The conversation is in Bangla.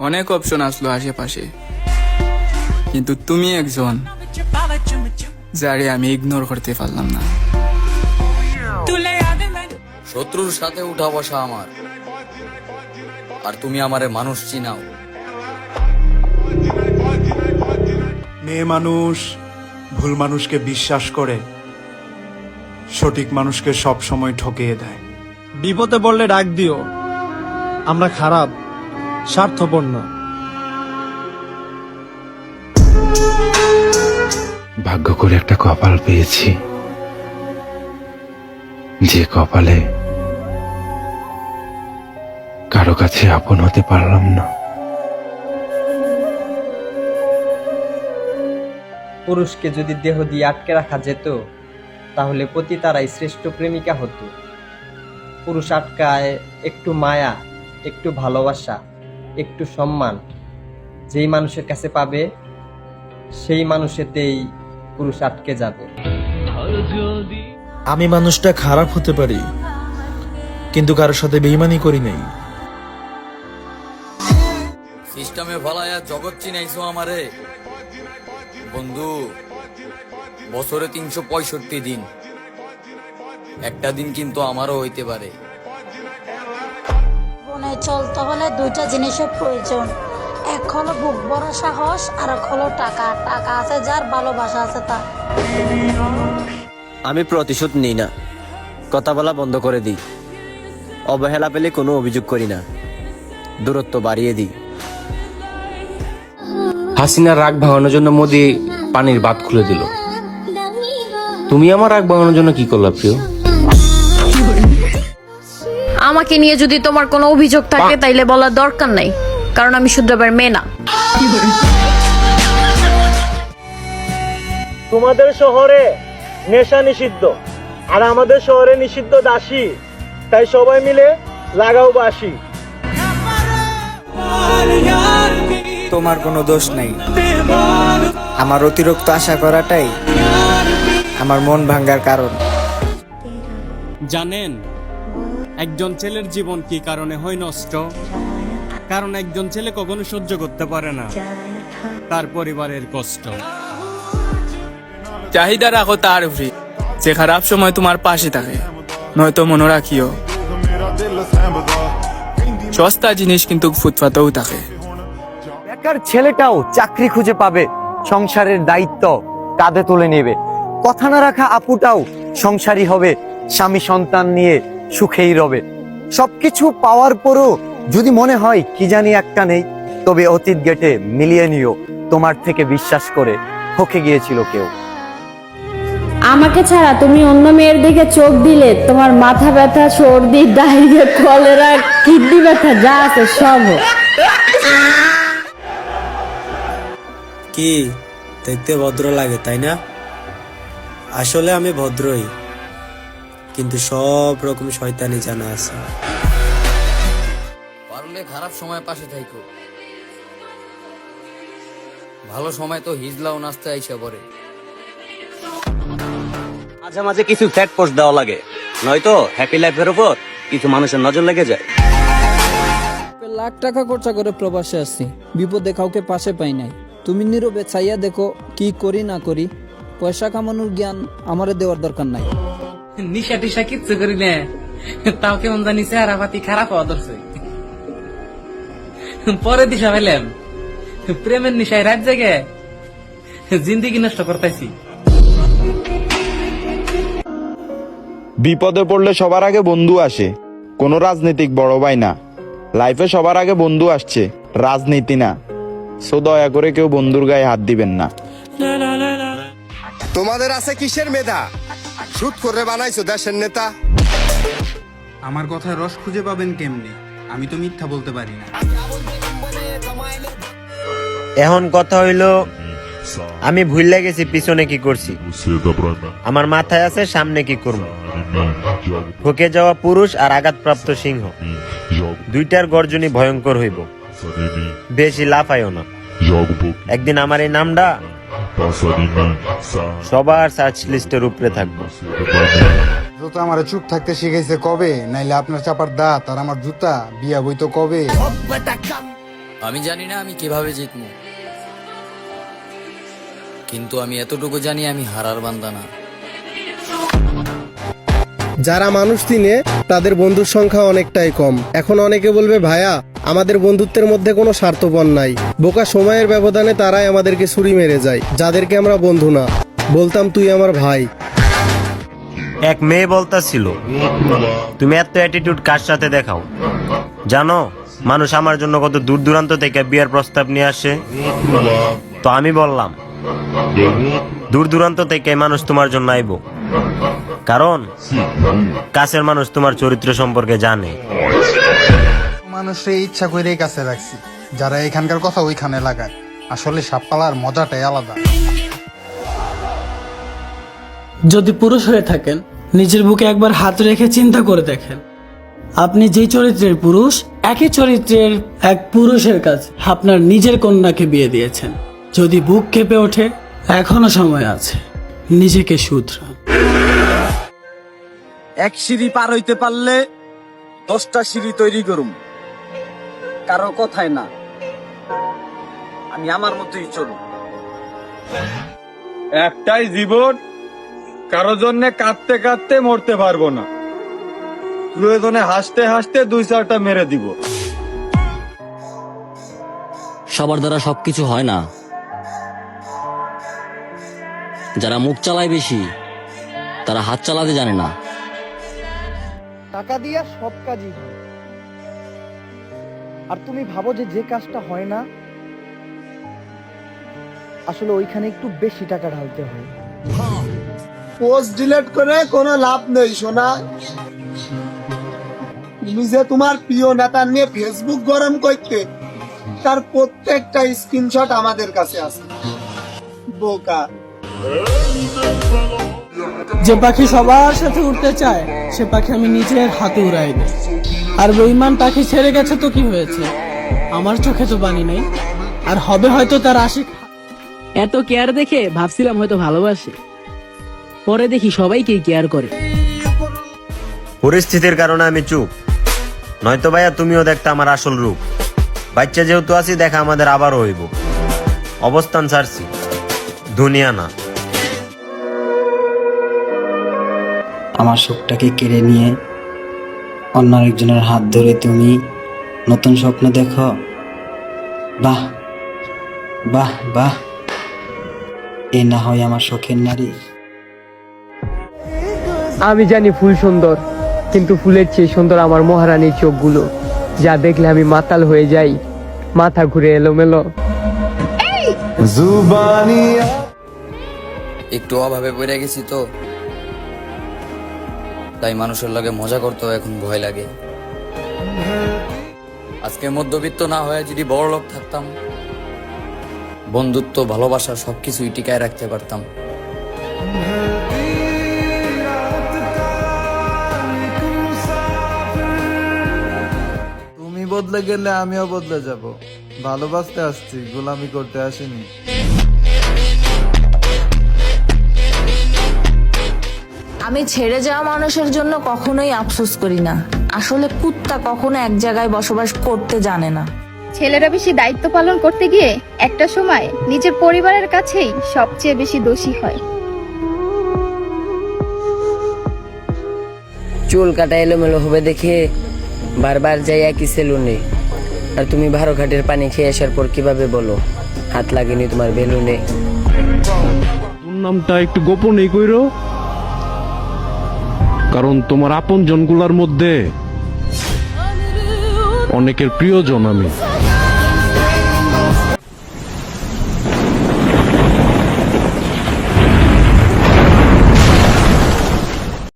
অনেক অপশন আসলো আশেপাশে, কিন্তু তুমি একজন যারে আমি ইগনোর করতে পারলাম না। শত্রুর সাথে উঠা বসা আমার, আর তুমি আমারে মানুষ চিনাও। মেয়ে মানুষ ভুল মানুষকে বিশ্বাস করে, সঠিক মানুষকে সব সময় ঠকিয়ে দেয়। বিপদে পড়লে ডাক দিও, আমরা খারাপ, স্বার্থপর না। ভাগ্য করে একটা কপাল পেয়েছি, যে কপালে কারো কাছে আপন হতে পারলাম না। পুরুষকে যদি দেহ দিয়ে আটকে রাখা যেত, তাহলে পতিতারাই শ্রেষ্ঠ প্রেমিকা হতো। পুরুষ আটকায় একটু মায়া, একটু ভালোবাসা, একটু সম্মান। যেই মানুষের কাছে পাবে, সেই মানুষেতেই পুরুষ আটকে যাবে। আমি মানুষটা খারাপ হতে পারি, কিন্তু কারোর সাথে বেইমানি করি নাই। সিস্টেমে ফলায়া জগৎ চিনাইছো আমারে বন্ধু। বছরে 365 দিন, একটা দিন কিন্তু আমারও হইতে পারে। জীবনে চলতে হলে দুইটা জিনিসের প্রয়োজন, এক হলো বুক বড় সাহস, আর এক হলো টাকা। টাকা আছে যার, ভালোবাসা আছে তার। আমি প্রতিশোধ নিই না, কথা বলা বন্ধ করে দিই। অবহেলা পেলে কোনো অভিযোগ করি না, দূরত্ব বাড়িয়ে দিই। হাসিনার রাগ ভাঙানোর জন্য মোদি পানির বাঁধ খুলে দিল। তুমি আমার রাগ ভাঙানোর জন্য কি করলা প্রিয়? আমাকে নিয়ে যদি তোমার কোনো অভিযোগ থাকে তাইলে বলার দরকার নাই, কারণ আমি শুদ্রবার মেয়ে না। তোমাদের শহরে নেশা নিষিদ্ধ, আর আমাদের শহরে নিষিদ্ধ দাসী। তাই সবাই মিলে লাগাও বাসি। তোমার কোনো দোষ নাই, আমার অতিরিক্ত আশা করাটাই আমার মন ভাঙার কারণ। জানেন একজন ছেলের জীবন কি কারণে হয় নষ্ট? কারণ একজন ছেলে কখনো সহ্য করতে পারে না তার পরিবারের কষ্ট। চাহিদা রাখো তার উপরে, যে খারাপ সময় তোমার পাশে থাকে। নয়তো মনে রাখিও, সস্তা জিনিস কিন্তু ফুটপাতেও থাকে। বেকার ছেলেটাও চাকরি খুঁজে পাবে, সংসারের দায়িত্ব কাঁধে তুলে নেবে। কথা না রাখা আপুটাও সংসারী হবে, স্বামী সন্তান নিয়ে সুখেই রবে। সবকিছু পাওয়ার পরও যদি মনে হয় কি জানি একটা নেই, তবে অতীত গেটে মিলিয়ে নিও, তোমার থেকে বিশ্বাস করে ঠকে গিয়েছিল কেউ। আমাকে ছাড়া তুমি অন্য মেয়ের দিকে চোখ দিলে তোমার মাথা ব্যথা, সর্দি, ডায়রিয়া, কলেরা, কিডনি ব্যথা যা আছে সব। কি দেখতে ভদ্র লাগে তাই না? আসলে আমি ভদ্রই, কিন্তু সব রকম শয়তানি জানা আছে। পারলে খারাপ সময় পাশে থাইকো, ভালো সময় তো হিজলাও নাচতে আইসা পড়ে। মাঝে মাঝে কিছু ফ্যাট পোস্ট দেওয়া লাগে, নয়তো হ্যাপি লাইফের উপর কিছু মানুষের নজর লেগে যায়। লাখ টাকা খরচা করে প্রবাসে আসছি, বিপদে কাউকে পাশে পাই নাই। তুমি নীরবে চাইয়া দেখো কি করি না করি। পয়সা কামানোর জ্ঞান আমারে দেওয়ার দরকার নাই। নিশা টিশা কিচ্ছু করি না, তাও কেমন জানি চেহারা পাতি খারাপ হওয়া ধরছে। পরে দিশা পেলাম প্রেমের নিশায় রাত জেগে জিন্দিগি নষ্ট করতেছি। বিপদে পড়লে সবার আগে বন্ধু আসে, কোনো রাজনৈতিক বড় ভাই না। লাইফে সবার আগে বন্ধু আসছে, রাজনীতি না। সো দয়া করে কেউ বন্ধুর গায়ে হাত দিবেন না। তোমাদের আছে কিসের মেধা? শুট করে বানাইছো দেশের নেতা। আমার কথায় রস খুঁজে পাবেন কেমনে? আমি তো মিথ্যা বলতে পারি না। এখন কথা হইলো, আমি ভুলে গেছি পিছনে কি করছি, আমার মাথায় আছে সামনে কি করব। ঠকে যাওয়া পুরুষ আর আঘাতপ্রাপ্ত সিংহ, দুইটার গর্জনই ভয়ঙ্কর হইব। বেশি লাফাইও না, একদিন আমার এই নামটা সবার সার্চ লিস্টের উপরে থাকবো। তো আমার চুপ থাকতে শিখাইছে কবে? নাইলে আপনার চাপার দাঁত আর আমার জুতা বিয়া বইতো কবে? আমি জানি না আমি কিভাবে জিতবো, কিন্তু আমি এতটুকু জানি আমি হারার বান্দা না। যারা মানুষ চিনে তাদের বন্ধুর সংখ্যা অনেকটাই কম। এখন অনেকে বলবে ভাইয়া আমাদের বন্ধুত্বের মধ্যে কোনো স্বার্থপর নাই। বোকা সময়ের ব্যবধানে তারাই আমাদেরকে ছুরি মেরে যায়, যাদেরকে আমরা বন্ধু না বলতাম তুই আমার ভাই। এক মেয়ে বলতাছিল, তুমি এত অ্যাটিটিউড কার সাথে দেখাও? জানো মানুষ আমার জন্য কত দূর দূরান্ত থেকে বিয়ের প্রস্তাব নিয়ে আসে। তো আমি বললাম, দূর দূরান্ত থেকে মানুষ তোমার জন্য আইব, কারণ কাছের মানুষ তোমার চরিত্র সম্পর্কে জানে। মানুষের ইচ্ছা করে কাছে রাখছি, যারা এখানকার কথা ওইখানে লাগায়। আসলে সাপ পালার মজাটাই আলাদা। যদি পুরুষ হয়ে থাকেন, নিজের বুকে একবার হাত রেখে চিন্তা করে দেখেন, আপনি যেই চরিত্রের পুরুষ, একই চরিত্রের এক পুরুষের কাছে আপনার নিজের কন্যাকে বিয়ে দিয়েছেন। যদি বুক কেঁপে ওঠে, এখনো সময় আছে, নিজেকে শুধরান। এক সিঁড়ি পার হইতে পারলে 10টা সিঁড়ি তৈরি করুম। কারো কথাই না, আমি আমার মতোই চলুম। একটাই জীবন, কারো জন্য কাঁদতে কাঁদতে মরতে পারবো না, প্রয়োজনে হাসতে হাসতে 2-4টা মেরে দিব। সবার দ্বারা সবকিছু হয় না। যারা মুখ চালায় বেশি, তারা হাত চালাতে জানে না। টাকা দিয়া সব কাজই হয়, আর তুমি ভাবো যে যে কাজটা হয় না, আসলে ওইখানে একটু বেশি টাকা ঢালতে হয়। পোস্ট ডিলিট করে কোনো লাভ নেই সোনা। তুমি যে তোমার প্রিয় নেতা নিয়ে ফেসবুক গরম করতে, তার প্রত্যেকটা স্ক্রিনশট আমাদের কাছে আছে। বোকা। যে পাখি সবার সাথে উঠতে চায়, সে পাখি আমি নিজের হাতে উড়াই দেই। আর বেঈমান পাখি ছেড়ে গেছে তো কি হয়েছে, আমার চোখে তো বানি নেই, আর হবে হয়তো তার আশিক। এত কেয়ার দেখে ভাবছিলাম হয়তো ভালোবাসে, পরে দেখি সবাইকে কেয়ার করে। পরিস্থিতির কারণে আমি চুপ, নয়তো ভাইয়া তুমিও দেখতে আমার আসল রূপ। বাচ্চা যেহেতু আছি, দেখা আমাদের আবারও হইব। অবস্থান ছাড়ছি, দুনিয়া না। আমার সুখটাকে কেড়ে নিয়ে অন্য আরেকজনের হাত ধরে তুমি নতুন স্বপ্ন দেখো। বাহ বাহ বাহ, এ না হয় আমার শখের নারী। আমি জানি ফুল সুন্দর, কিন্তু ফুলের চেয়ে সুন্দর আমার মহারানীর চোখগুলো, যা দেখলে আমি মাতাল হয়ে যাই, মাথা ঘুরে এলোমেলো। একটু অভাবে পড়ে গেছি তো, তাই মানুষের লগে মজা করতেও এখন ভয় লাগে। আজকে মধ্যবিত্ত না হয়ে যদি বড় লোক থাকতাম, বন্ধুত্ব ভালোবাসা সবকিছুই টিকায় রাখতে পারতাম। তুমি বদলে গেলে আমিও বদলে যাব। ভালোবাসতে আসছি, গোলামি করতে আসিনি। আমি ছেড়ে যাওয়া মানুষের জন্য কখনোই আফসোস করি না। আসলে কুত্তা কখনো এক জায়গায় বসবাস করতে জানে না। ছেলেরা বেশি দায়িত্ব পালন করতে গিয়ে একটা সময় নিজের পরিবারের কাছেই সবচেয়ে বেশি দোষী হয়। চুল কাটা এলোমেলো হবে দেখে বারবার যাই একই সেলুনে, আর তুমি 12 ঘাটের পানি খেয়ে আসার পর কিভাবে বলো হাত লাগেনি তোমার বেলুনে? তোর নামটা একটু গোপনই কইরো, কারণ তোমার আপন জনগুলার মধ্যে অনেকের প্রিয়জন আমি।